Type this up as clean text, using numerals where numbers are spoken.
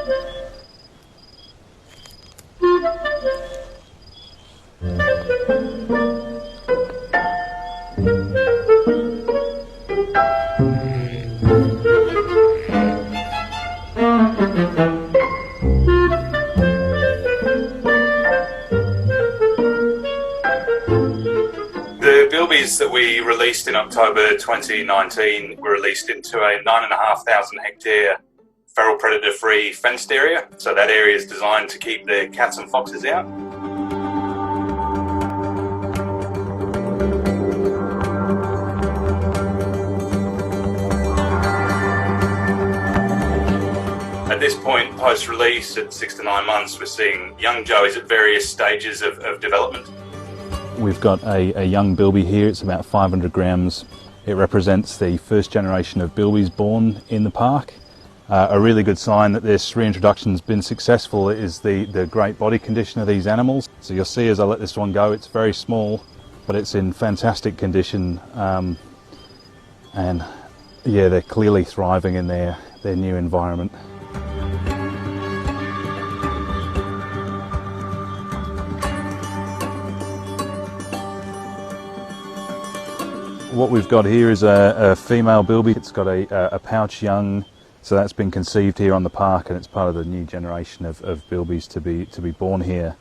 The bilbies that we released in October 2019 were released into a 9,500 hectare feral predator free fenced area. So that area is designed to keep the cats and foxes out. At this point, post-release, at 6 to 9 months, we're seeing young joeys at various stages of development. We've got a young bilby here. It's about 500 grams. It represents the first generation of bilbies born in the park. A really good sign that this reintroduction's been successful is the great body condition of these animals. So you'll see as I let this one go, it's very small, but it's in fantastic condition. And yeah, they're clearly thriving in their new environment. What we've got here is a female bilby. It's got a pouch young, so that's been conceived here on the park, and it's part of the new generation of bilbies to be born here.